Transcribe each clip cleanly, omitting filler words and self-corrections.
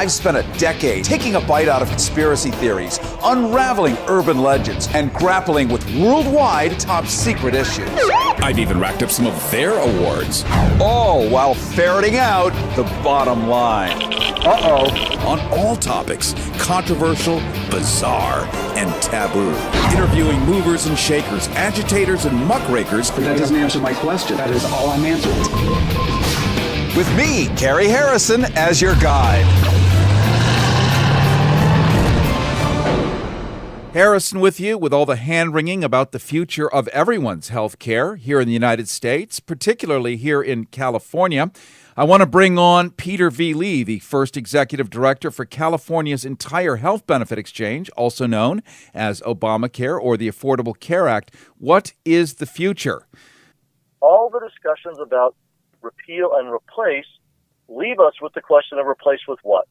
I've spent a decade taking a bite out of conspiracy theories, unraveling urban legends, and grappling with worldwide top-secret issues. I've even racked up some of their awards. All while ferreting out the bottom line. On all topics, controversial, bizarre, and taboo. Interviewing movers and shakers, agitators and muckrakers. But that doesn't answer my question. That is all I'm answering. With me, Cary Harrison, as your guide. Harrison with you with all the hand-wringing about the future of everyone's health care here in the United States, particularly here in California. I want to bring on Peter V. Lee, the first executive director for California's entire health benefit exchange, also known as Obamacare or the Affordable Care Act. What is the future? All the discussions about repeal and replace leave us with the question of replace with what?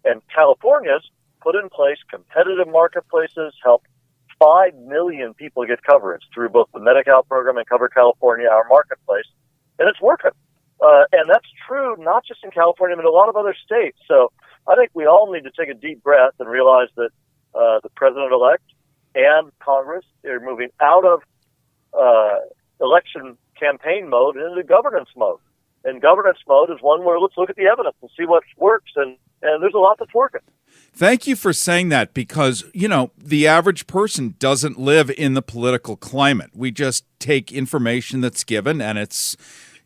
And California's put in place competitive marketplaces, helped 5 million people get coverage through both the Medi-Cal program and Cover California, our marketplace, and it's working. And that's true not just in California, but in a lot of other states. So I think we all need to take a deep breath and realize that the president-elect and Congress are moving out of election campaign mode into governance mode. And governance mode is one where let's look at the evidence and see what works, and there's a lot that's working. Thank you for saying that because, you know, the average person doesn't live in the political climate. We just take information that's given, and it's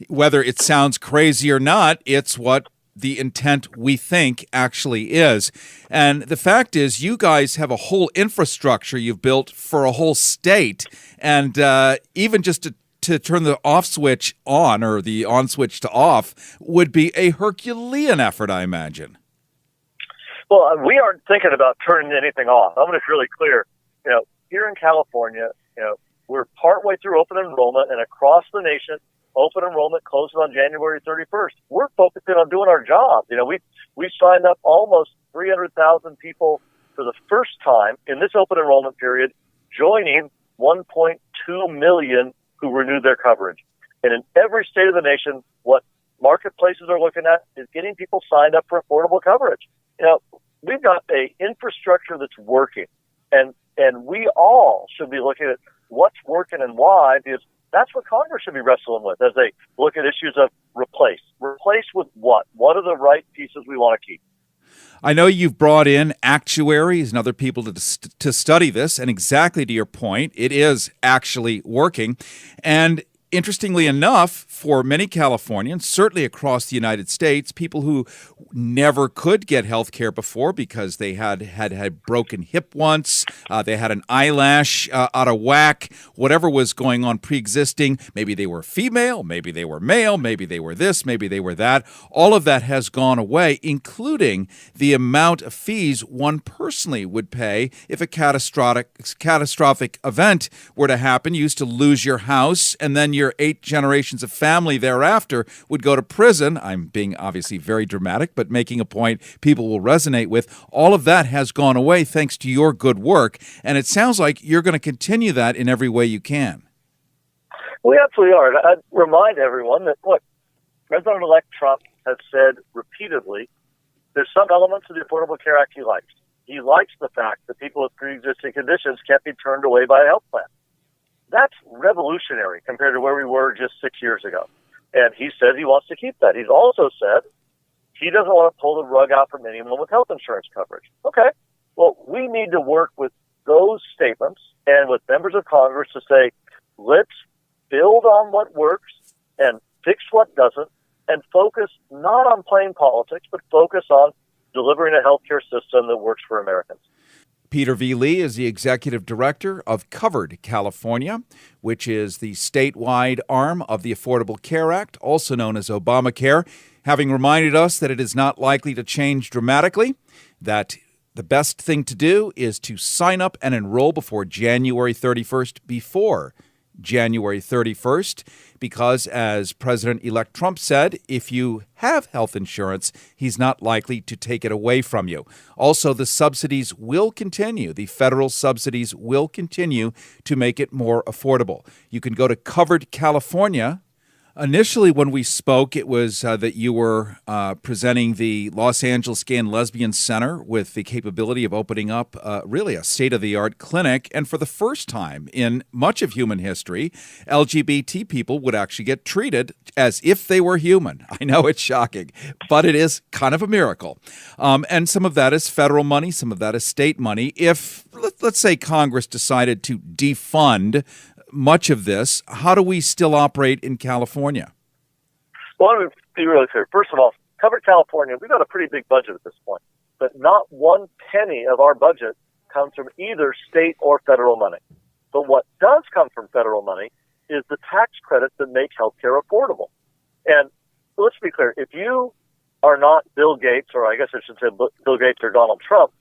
whether it sounds crazy or not, it's what the intent we think actually is. And the fact is, you guys have a whole infrastructure you've built for a whole state, and even just to turn the off switch on or the on switch to off would be a Herculean effort, I imagine. Well, we aren't thinking about turning anything off. I'm going to be really clear. You know, here in California, you know, we're partway through open enrollment, and across the nation, open enrollment closes on January 31st. We're focusing on doing our job. You know, we signed up almost 300,000 people for the first time in this open enrollment period, joining 1.2 million who renewed their coverage. And in every state of the nation, what marketplaces are looking at is getting people signed up for affordable coverage. You know, we've got a infrastructure that's working, and we all should be looking at what's working and why, because that's what Congress should be wrestling with as they look at issues of replace. Replace with what? What are the right pieces we want to keep? I know you've brought in actuaries and other people to study this, and exactly to your point, it is actually working. And interestingly enough, for many Californians, certainly across the United States, people who never could get health care before because they had broken hip once, they had an eyelash out of whack, whatever was going on pre-existing, maybe they were female, maybe they were male, maybe they were this, maybe they were that, all of that has gone away, including the amount of fees one personally would pay if a catastrophic event were to happen. You used to lose your house, and then your 8 generations of family thereafter would go to prison. I'm being obviously very dramatic, but making a point people will resonate with. All of that has gone away thanks to your good work, and it sounds like you're going to continue that in every way you can. We absolutely are. And I'd remind everyone that, look, President-elect Trump has said repeatedly there's some elements of the Affordable Care Act he likes. He likes the fact that people with pre-existing conditions can't be turned away by a health plan. That's revolutionary compared to where we were just 6 years ago. And he says he wants to keep that. He's also said he doesn't want to pull the rug out from anyone with health insurance coverage. Okay. Well, we need to work with those statements and with members of Congress to say, let's build on what works and fix what doesn't, and focus not on plain politics, but focus on delivering a healthcare system that works for Americans. Peter V. Lee is the executive director of Covered California, which is the statewide arm of the Affordable Care Act, also known as Obamacare, having reminded us that it is not likely to change dramatically, that the best thing to do is to sign up and enroll before January 31st, before January 31st, because as President-elect Trump said, if you have health insurance, he's not likely to take it away from you. Also, the subsidies will continue. The federal subsidies will continue to make it more affordable. You can go to Covered California Initially, when we spoke, it was that you were presenting the Los Angeles Gay and Lesbian Center with the capability of opening up really a state-of-the-art clinic. And for the first time in much of human history, LGBT people would actually get treated as if they were human. I know it's shocking, but it is kind of a miracle. And some of that is federal money, some of that is state money. If, let's say, Congress decided to defund much of this, how do we still operate in California? Well, let me be really clear. First of all, Covered California, we've got a pretty big budget at this point, but not one penny of our budget comes from either state or federal money. But what does come from federal money is the tax credits that make healthcare affordable. And let's be clear, if you are not Bill Gates, or I guess I should say Bill Gates or Donald Trump,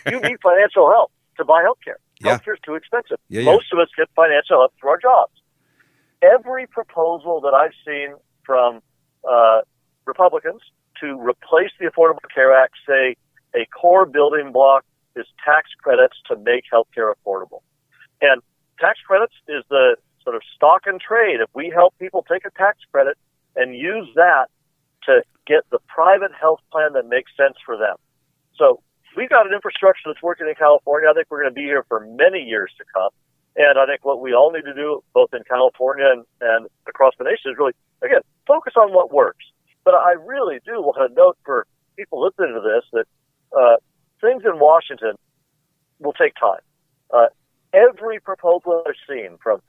you need financial help to buy healthcare. Yeah. Healthcare is too expensive. Yeah. Most of us get financial help through our jobs. Every proposal that I've seen from Republicans to replace the Affordable Care Act say a core building block is tax credits to make healthcare affordable. And tax credits is the sort of stock and trade. If we help people take a tax credit and use that to get the private health plan that makes sense for them. So we've got an infrastructure that's working in California. I think we're going to be here for many years to come. And I think what we all need to do, both in California and across the nation, is really, again, focus on what works. But I really do want to note for people listening to this that things in Washington will take time. Every proposal I've seen from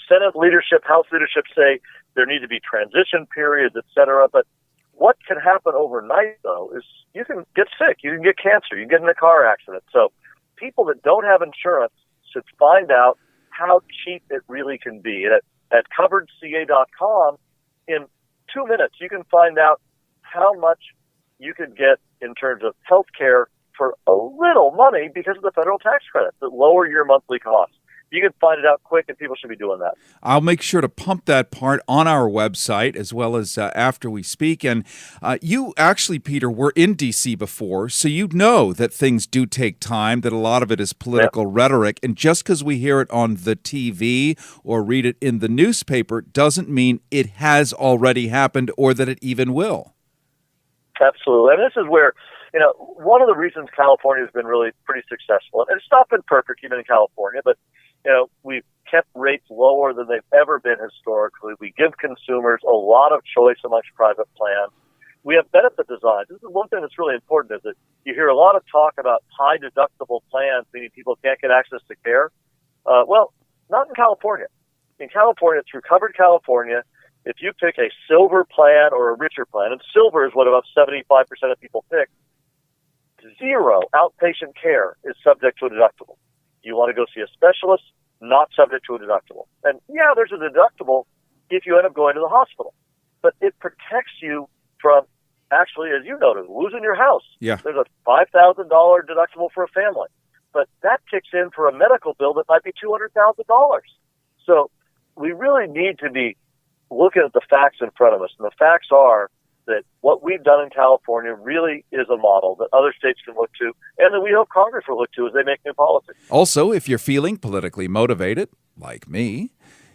Senate leadership, House leadership say there need to be transition periods, et cetera. But what can happen overnight, though, is you can get sick, you can get cancer, you can get in a car accident. So people that don't have insurance should find out how cheap it really can be. And at coveredca.com, in 2 minutes, you can find out how much you can get in terms of health care for a little money because of the federal tax credits that lower your monthly costs. You can find it out quick, and people should be doing that. I'll make sure to pump that part on our website as well as after we speak. And you actually, Peter, were in D.C. before, so you know that things do take time, that a lot of it is political rhetoric. And just because we hear it on the TV or read it in the newspaper doesn't mean it has already happened or that it even will. Absolutely. And this is where, one of the reasons California has been really pretty successful, and it's not been perfect even in California, but we've kept rates lower than they've ever been historically. We give consumers a lot of choice amongst private plans. We have benefit designs. This is one thing that's really important, is that you hear a lot of talk about high deductible plans, meaning people can't get access to care. Well, not in California. In California, through Covered California, if you pick a silver plan or a richer plan, and silver is what about 75% of people pick, zero outpatient care is subject to a deductible. You want to go see a specialist, not subject to a deductible. And yeah, there's a deductible if you end up going to the hospital. But it protects you from, actually, as you noted, losing your house. Yeah. There's a $5,000 deductible for a family. But that kicks in for a medical bill that might be $200,000. So we really need to be looking at the facts in front of us. And the facts are that what we've done in California really is a model that other states can look to, and that we hope Congress will look to as they make new policy. Also, if you're feeling politically motivated, like me,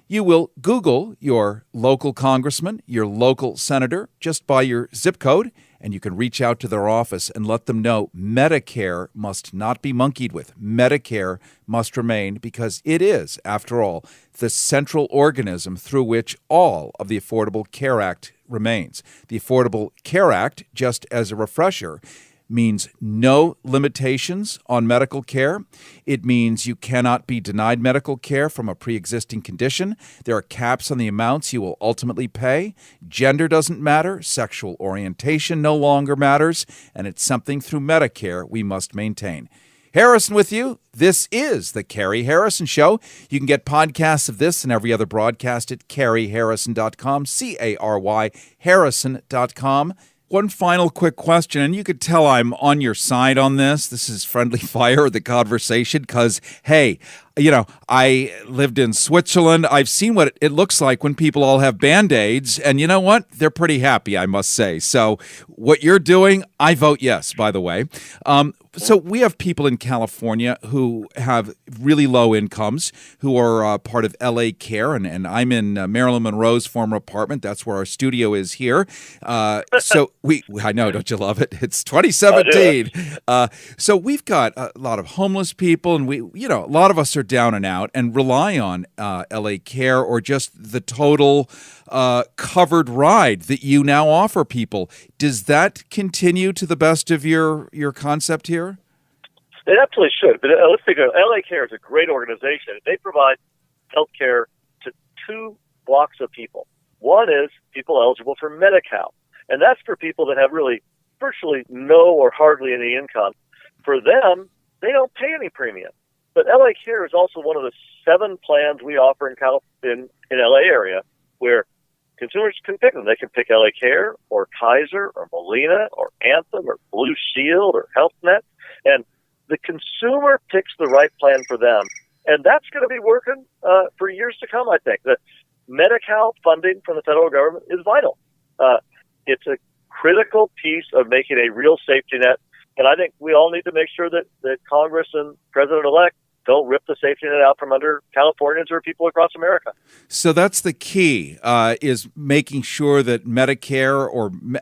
you will Google your local congressman, your local senator, just by your zip code, and you can reach out to their office and let them know Medicare must not be monkeyed with. Medicare must remain, because it is, after all, the central organism through which all of the Affordable Care Act remains. The Affordable Care Act, just as a refresher, means no limitations on medical care. It means you cannot be denied medical care from a pre-existing condition. There are caps on the amounts you will ultimately pay. Gender doesn't matter. Sexual orientation no longer matters. And it's something through Medicare we must maintain. Harrison with you. This is The Cary Harrison Show. You can get podcasts of this and every other broadcast at caryharrison.com, C-A-R-Y, harrison.com. One final quick question, and you could tell I'm on your side on this. This is friendly fire, the conversation, because, hey, I lived in Switzerland. I've seen what it looks like when people all have Band-Aids, and you know what? They're pretty happy, I must say. So what you're doing, I vote yes, by the way. So we have people in California who have really low incomes, who are part of LA Care, and I'm in Marilyn Monroe's former apartment. That's where our studio is here. I know, don't you love it? It's 2017. So we've got a lot of homeless people, and a lot of us are down and out and rely on LA Care or just the total covered ride that you now offer people. Does that continue to the best of your concept here? It absolutely should. But let's think of it. LA Care is a great organization. They provide health care to two blocks of people. One is people eligible for Medi-Cal, and that's for people that have really virtually no or hardly any income. For them, they don't pay any premium. But LA Care is also one of the 7 plans we offer in LA area where consumers can pick them. They can pick LA Care or Kaiser or Molina or Anthem or Blue Shield or HealthNet. And the consumer picks the right plan for them. And that's going to be working for years to come, I think. The Medi-Cal funding from the federal government is vital. It's a critical piece of making a real safety net. And I think we all need to make sure that Congress and President-elect don't rip the safety net out from under Californians or people across America. So that's the key, is making sure that Medicare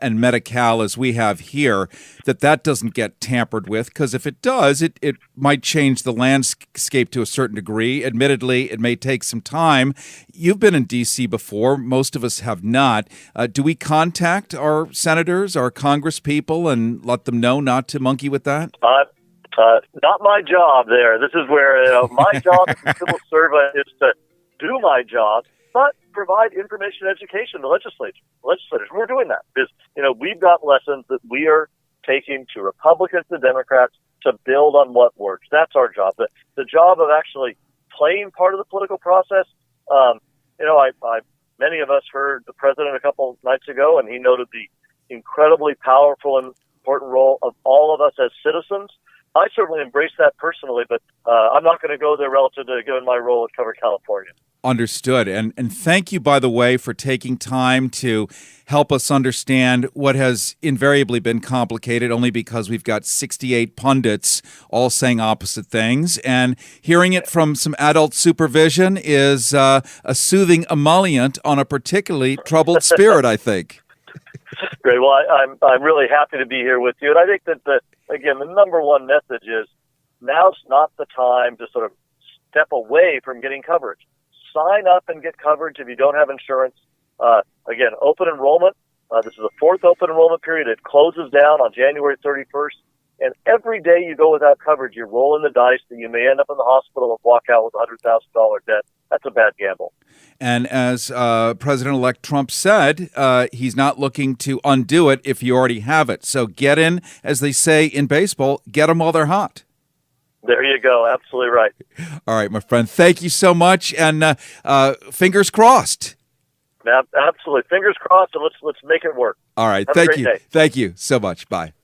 and Medi-Cal, as we have here, that doesn't get tampered with, because if it does, it might change the landscape to a certain degree. Admittedly, it may take some time. You've been in D.C. before. Most of us have not. Do we contact our senators, our congresspeople, and let them know not to monkey with that? Not my job there. This is where my job as a civil servant is to do my job, but provide information and education to legislators. We're doing that because, we've got lessons that we are taking to Republicans and Democrats to build on what works. That's our job. The job of actually playing part of the political process. Many of us heard the president a couple nights ago, and he noted the incredibly powerful and important role of all of us as citizens. I certainly embrace that personally, but I'm not going to go there relative to giving my role at Cover California. Understood. And thank you, by the way, for taking time to help us understand what has invariably been complicated only because we've got 68 pundits all saying opposite things. And hearing it from some adult supervision is a soothing emollient on a particularly troubled spirit, I think. Great. Well, I'm really happy to be here with you. And I think that the number one message is now's not the time to sort of step away from getting coverage. Sign up and get coverage if you don't have insurance. Open enrollment. This is the 4th open enrollment period. It closes down on January 31st. And every day you go without coverage, you're rolling the dice that you may end up in the hospital and walk out with a $100,000 debt. That's a bad gamble. And as President-elect Trump said, he's not looking to undo it if you already have it. So get in, as they say in baseball, get them while they're hot. There you go. Absolutely right. All right, my friend. Thank you so much, and fingers crossed. Absolutely. Fingers crossed, and let's make it work. All right. Have Thank a great you. day. Thank you so much. Bye.